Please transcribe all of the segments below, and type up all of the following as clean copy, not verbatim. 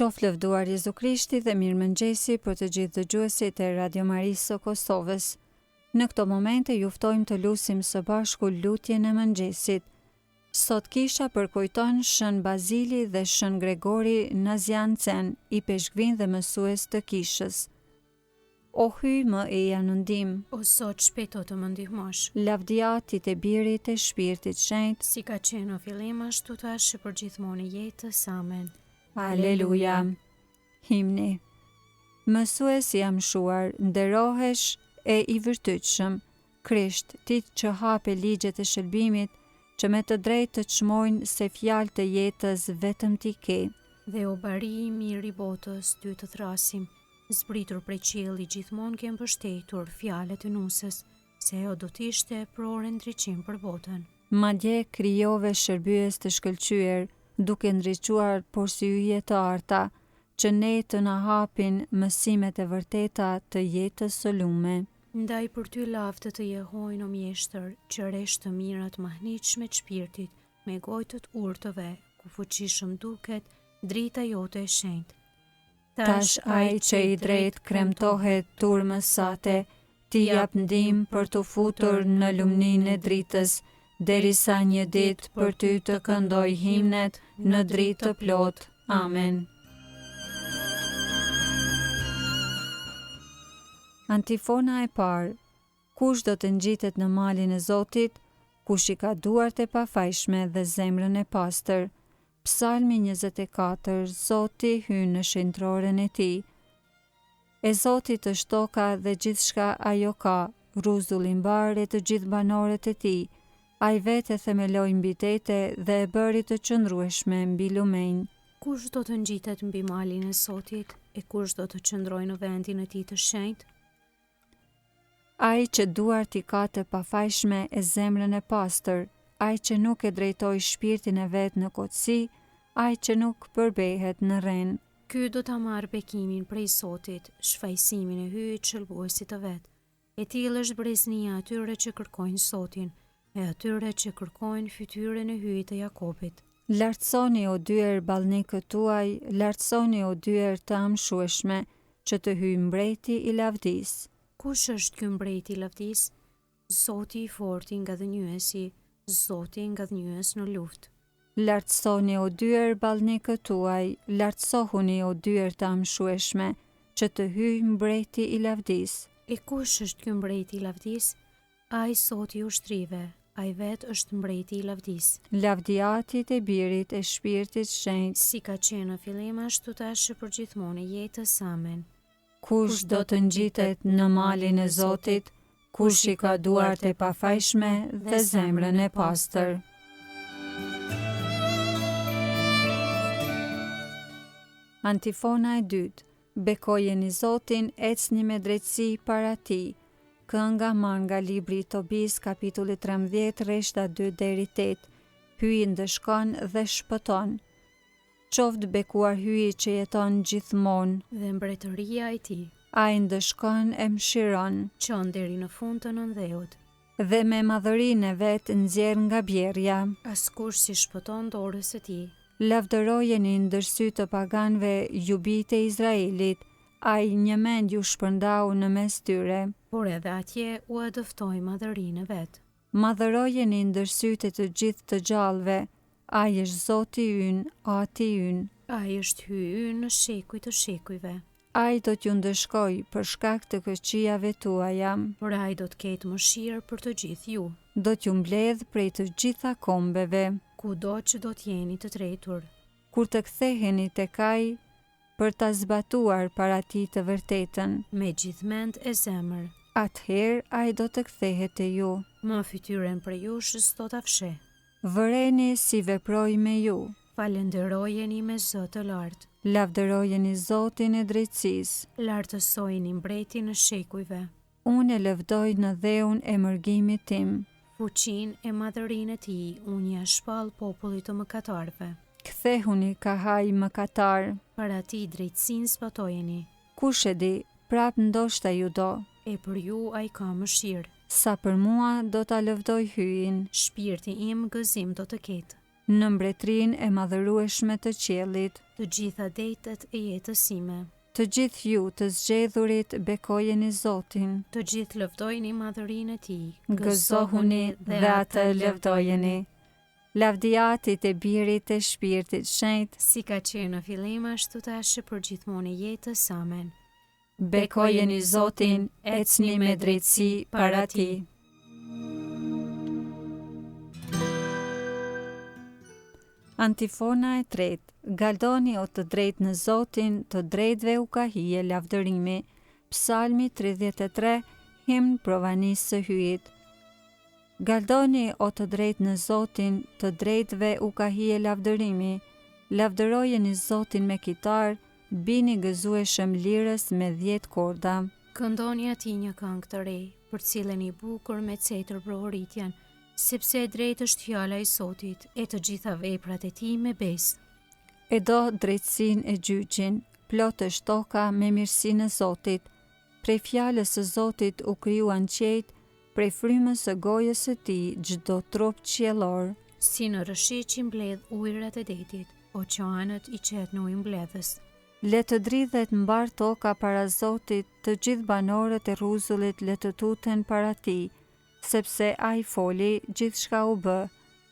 Qoftë lëvduar Jezu Krishti dhe mirëmëngjesi për të gjithë dëgjuesit e Radio Marisë së Kosovës. Në këto momente ju ftojmë të lutim së bashku lutjen e mëngjesit. Sot kisha përkujton Shën Bazili dhe Shën Gregori Nazianzen, i peshkvin dhe mësues të kishës. O hyj më eja në ndim, O Zot, shpejto të më ndihmosh. lavdiatit e Birit e Shpirtit Shenjtë, Si ka qenë në fillim ashtu tash për gjithmonë i jetës. Amen. Aleluja. Himni. Mësues i amshuar, nderohesh e i vërtetshëm, Krisht, ti që hape ligjet e shërbimit, që me të drejtë të çmojnë se fjalë të jetës vetëm ti ke. Dhe o bari i mirë i botës, ty të thrasim, zbritur prej qielli gjithmonë ke mbështetur fjalët e nusës, se ajo do të ishte prore ndriçim për botën. Madje krijove shërbyes të shkëlqyer, duke ndriçuar porsyje të arta, që ne të na hapin mësimet e vërteta të jetës së lume. Ndaj për ty lavdë të jehojnë o mjeshtër, që resh të mirat mahnitshme të shpirtit, me gojtët urtëve, ku fuqishëm duket drita jote e shenjtë. Tash ai që i drejt kremtohet turmës sate, ti jap ndihmë për të futur në lumninë e dritës, derisa një ditë për ty të këndoj himnet në dritë të plot. Amen. Antifona e parë. Kush do të ngjitet në malin e Zotit, kush i ka duart e pafajshme dhe zemrën e pastër. Psalmi 24, Zoti hyn në shenjtroren e tij. E Zotit është toka dhe gjithçka ajo ka, rruzull i mbar e të gjithë banorët e tij. Ai vetë e themeloi mbi dete dhe e bëri të qëndrueshme mbi lumenj. Kush do të ngjitet mbi malin e Zotit, e kush do të qëndrojë në vendin e tij të shenjtë? Ai që duart i ka të pafajshme e zemrën e pastër, ai që nuk e drejtoi shpirtin e vet në kotësi, ai që nuk përbehet në rren. Ky do ta marrë bekimin prej Zotit, shfaqësimin e hyjit shëlbuesit të vet. E tillë është breznia atyre që kërkojnë Zotin, e atyre që kërkojnë fytyrën e hyjit të Jakobit. Lartësoni o dyer ballnikët tuaj, lartësoni o dyer të amshueshme, që të hyjë mbreti i lavdisë. Kush është ky mbreti i lavdisë? Zoti i fortë nga dhënjuesi, Zoti nga dhënjues në luftë. Lartësoni o dyer ballnikët tuaj, lartësohuni o dyer të amshueshme, që të hyjë mbreti i lavdisë. E kush është ky mbreti i lavdisë? Ai Zoti i ushtrive, ai vetë është mbreti i lavdisë. Lavdiatit e Birit e Shpirtit Shenjtë, Si ka qenë në fillim ashtu tash për gjithmonë i jetës. Amen. kush do të ngjitet në malin e Zotit, kush i ka duart e pafajshme dhe zemrën e pastër. Antifona e dytë. Bekojeni Zotin, ecni me drejtësi para tij. Kënga marrë nga libri i Tobis, kapitulli 13, rreshta 2 deri 8. Hyj ndëshkon dhe shpëton. Qoftë bekuar hyji që jeton gjithmonë, Dhe mbretëria e tij, ai ndëshkon e mshiron, çon deri në fund të nëndheut. dhe me madhërinë e vet nxjerr nga bjerrja. Askush si shpëton dorës së tij. Lavdërojeni ndërsy të paganëve, ju bijtë e Izraelit, ai një mend ju shpërndau në mes tyre. Por edhe atje u dëftoi madhërinë e vet. Madhërojeni ndërsytë të gjithë të gjallëve, ai është Zoti ynë, Ati ynë. Ai është hyji ynë në shekuj të shekujve. Ai do t'ju ndëshkoj për shkak të këqijave tuaja, Por ai do të ketë mëshirë për të gjithë ju, do t'ju mbledh prej të gjitha kombeve. kudo që do të jeni të tretur. Kur të ktheheni tek ai për ta zbatuar para tij të vërtetën, Me gjithë mend e zemër, atëherë ai do të kthehet te ju. më fytyrën për jush s'do ta fsheh. Vëreni si veproj me ju. Falenderojeni me zë të lartë. Lavdërojeni Zotin e drejtësisë. Lartësojeni mbretin e shekujve. Unë e lëvdoj në dheun e mërgimit tim. Fuqin e madhërinë e tij unë ja shpall popullit të mëkatarëve. Kthehuni ka haj mëkatar. Para tij drejtësinë zbatojeni. Kush e di, prap ndoshta ju do. E për ju ai ka mëshirë. Sa për mua do ta lëvdoj hyjin Shpirti im gëzim do të ketë. në mbretërinë e madhërueshme të qiellit. të gjitha detet e jetës sime. Të gjithë ju të zgjedhurit bekojeni Zotin, Të gjithë lëvdojeni madhërinë e tij, gëzohuni dhe atë lëvdojeni. Lavdiatit e Birit e Shpirtit Shenjtë, si ka qenë në fillim ashtu tash e përgjithmonë e jetës. Amen. bekojeni Zotin, ecni me drejtësi para Tij. Antifona e tretë. Galdoni o të drejtë në Zotin, të drejtëve u ka hije lavdërimi. Psalmi 33, himn provanisë së hyjit. Galdoni o të drejtë në Zotin, të drejtëve u ka hije lavdërimi. Lavdërojeni Zotin me kitar, bini gëzueshëm lirës me 10 korda. Këndoni atij një këngë të re, për cilën i bukur me cetër prohoritjen, sepse e drejtë është fjala e Zotit, e të gjitha veprat e tij me besë. E do drejtësinë e gjyqin, plot është toka me mirësinë e Zotit. Prej fjalës së Zotit u krijuan qejt, prej frymës së gojës së Tij çdo trup qiellor. Si në rëshiq i mbledh ujërat e detit, oqeanët i qet në ujë mbledhës. Le të dridhet mbar toka para Zotit, të gjithë banorët e rruzullit le të tuten para Tij, sepse ai foli, gjithçka u bë,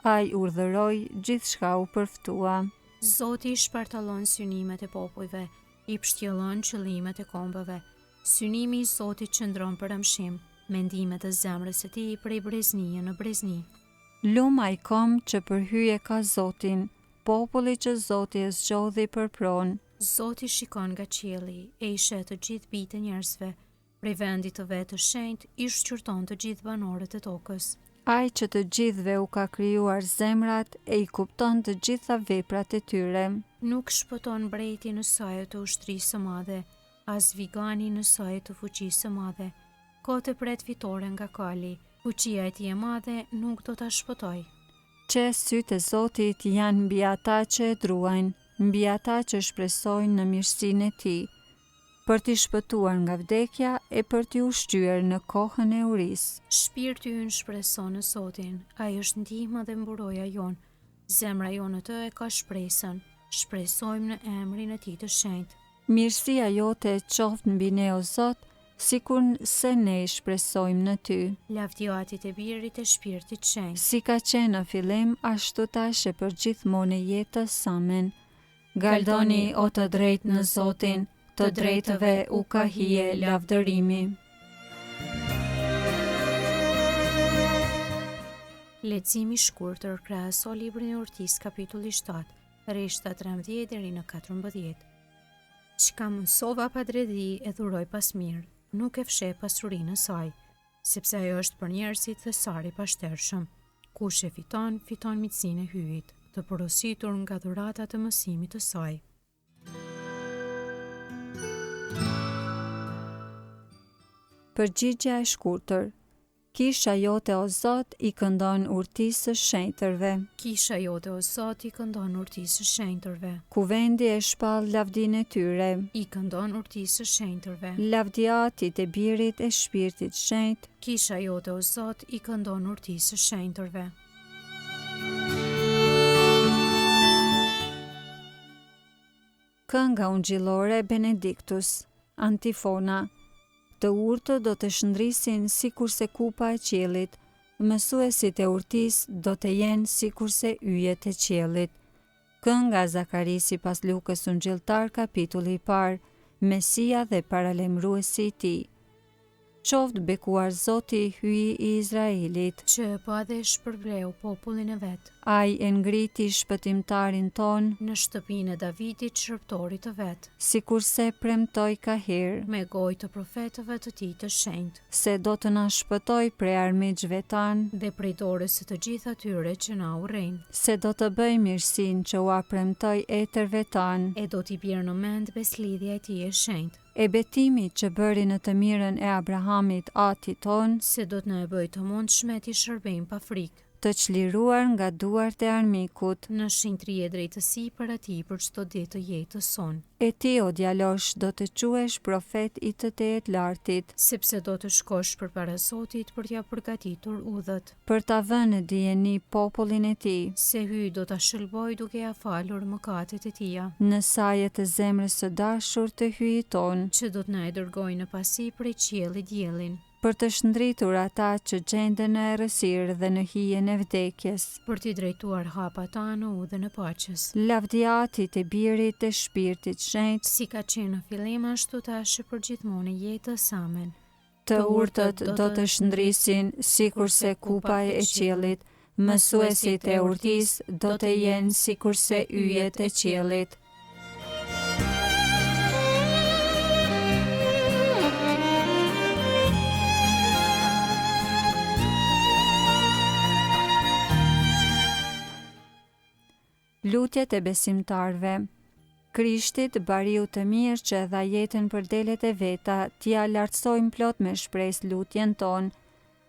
ai urdhëroi, gjithçka u përftua. Zoti shpartallon synimet e popujve, i pështjellon qëllimet e kombëve. Synimi i Zotit qëndron për amshim, mendimet e zemrës së Tij prej breznie në brezni. Luma i kom që përhyje ka Zotin, populli që Zoti e zgjodhi përpron. Zoti shikon nga qielli e i sheh të gjithë bijtë e njerëzve. Prej vendit të vet të shenjtë i shqyrton të gjithë banorët e tokës. Ai që të gjithëve u ka krijuar zemrat e i kupton të gjitha veprat e tyre. Nuk shpëton mbreti në sajë të ushtrisë së madhe, as vigani në sajë të fuqisë së madhe. Kote pret fitore nga kali, fuqia e tij e madhe nuk do ta shpëtoj. Që sytë e Zotit janë mbi ata që e druajnë, mbi ata që shpresojnë në mirësinë e Tij, për t'i shpëtuar nga vdekja e për t'i ushqyer në kohën e urisë. Shpirti ynë shpreson në Zotin, ai është ndihma dhe mburoja jon. Zemra jonë të e ka shpresën, shpresojmë në emrin e Tij të shenjtë. Mirësia jote qoftë mbi ne o Zot, sikur se ne shpresojmë në Ty. Lavdiatit e Birit e Shpirtit Shenjtë. Si ka qenë në fillim, ashtu tash e për gjithmonë e jetës. Amen. Galdoni o të drejtë në Zotin, të drejtëve u ka hije lavdërimi. Leximi i shkurtër krahaso librin e Urtisë kapitulli 7, rreshta 13 deri në 14. Çka mësova pa drejtësi e dhuroj pas mirë, nuk e fsheh pasurinë e saj, sepse ajo është për njerëzit dhe sari pashtershëm. Kush e fiton, fiton miqsinë e hyjit, të porositur nga dhuratat e mësimit të saj. Përgjigja e shkurtër. Kisha jote o Zot i këndon urtisë së shenjtërve. Kisha jote o Zot i këndon urtisë së shenjtërve. Kuvendi e shpall lavdinë e tyre. I këndon urtisë së shenjtërve. Lavdiatit e Birit e Shpirtit Shenjtë. Kisha jote o Zot i këndon urtisë së shenjtërve. Kënga ungjillore Benediktus. Antifona. Të urtë do të shndrisin sikurse kupa e qiellit, mësuesit e urtisë do të jenë sikurse yjet e qiellit. Kënga Zakarisi pas Lukës ungjilltar kapitulli i parë, Mesia dhe paralajmëruesi i Tij. Qoftë bekuar Zoti, Hyji i Izraelit, që pa dhe shpërbleu popullin e vet. Ai e ngriti shpëtimtarin ton në shtëpinë e Davidit, shërptorit të vet, sikurse premtoi ka herë, me gojë të profetëve të Tij të shenjtë, se do të na shpëtoj prej armiqve tanë dhe prej dorës së të gjithë atyre që na urrejnë, se do të bëj mirësinë që ua premtoi etërve tanë, e do t'i bjerë në mend beslidhja e Tij e shenjtë, e betimit që bëri në të mirën e Abrahamit atit ton, se do të na e bëj të mundshme ti shërbejmë pa frikë, të çliruar nga duart e armikut. Në shenjtëri e drejtësi për ati për çdo ditë të jetës sonë. E ti, o djalosh, do të quhesh profet i të Tejet Lartit, sepse do të shkosh përpara Zotit për t'ja përgatitur udhët. për ta vënë në dijeni popullin e tij, Se hyj do ta shëlboj duke ja falur mëkatet e tia, në sajet të zemrës së dashur të hyjit ton, që do t'na e dërgojë në pasi prej qiellit diellin, për të shndritur ata që gjenden në errësirë dhe në hijen e vdekjes. për t'i drejtuar hapat ta në udhën e paqes. Lavdiati të Birit të Shpirtit Shenjtë, Si ka qenë në fillim ashtu tash për gjithmonë në jetës. Amen. të urtët do të shndrisin sikurse kupa e qiellit, mësuesit e urtisë do të jenë sikurse yjet e qiellit. Lutjet e besimtarve. Krishtit, bariu të mirë që dha jetën për delet e veta, t'ja lartësojmë plot me shpresë lutjen ton.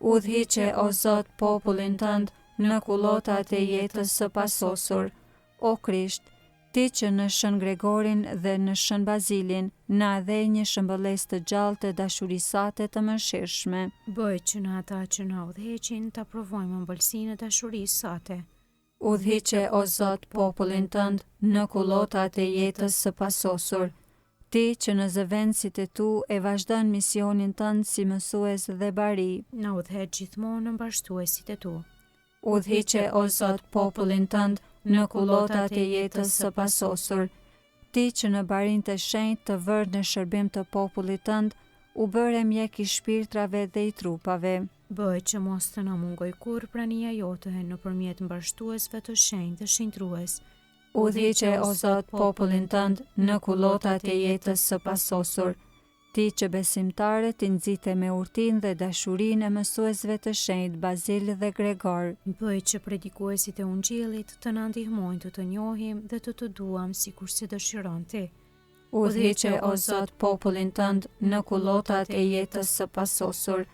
Udhhiqe, o Zot, popullin tënd në kullotat e jetës së pasosur. O Krisht, ti që në Shën Gregorin dhe në Shën Bazilin na dhe një shëmbëlles të gjallë të dashurisate të mëshirshme. Bëj që në ata që na udhëheqin ta provojmë ëmbëlsinë e dashurisë sate. Udhhiqe, o Zot, popullin tënd në kullotat e jetës së pasosur. Ti që në zëvendësit e tu e vazhdon misionin tënd si mësues dhe bari. Na udhëheq gjithmonë në mbashtuesit e tu. Udhhiqe, o Zot, popullin tënd në kullotat e jetës së pasosur. Ti që në barin të shenjtë të vërë në shërbim të popullit tënd, u bëre mjek i shpirtrave dhe i trupave. Bëj që mos të na mungoj kur prania jote nëpërmjet mbashtuesve të shenjtë dhe shenjtrues. Udhhiqe, o Zot, popullin tënd në kullotat e jetës së pasosur. Ti që besimtarët i nxite me urtinë dhe dashurinë e mësuesve të shenjtë Bazil dhe Gregor. Bëj që predikuesit e ungjillit të na ndihmojnë të njohim dhe të duam sikur si dëshiron ti. Udhhiqe, o Zot, popullin tënd në kullotat e jetës së pasosur.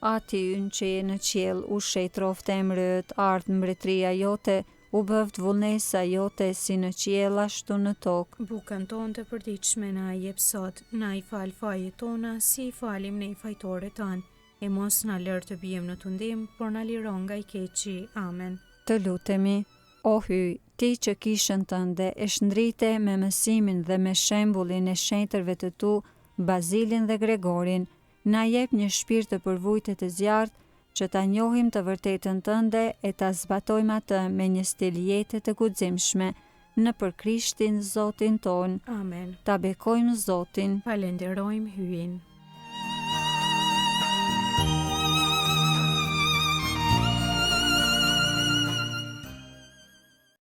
Ati ynë që je në qiell, u shet roftë emrët, ardh mbretëria jote, u bëvt vullnesa jote si në qiell ashtu në tokë. Bukën tonë të përditshme na i jep sot, na i fal fajet tona si i falim ne fajtorët tanë, e mos na lër të bijem në tundim, por na liron nga i keqi. Amen. Të lutemi, o hyj, ti që kishën tënde e shndrite me mësimin dhe me shembullin e shenjtërve të tu, Bazilin dhe Gregorin, na jep një shpirt të përvujtë të zjarrt, që ta njohim të vërtetën tënde e ta zbatojmë atë me një stil jete të guximshme, nëpër Krishtin Zotin ton. Amen. Ta bekojmë Zotin. Falenderojmë hyjin.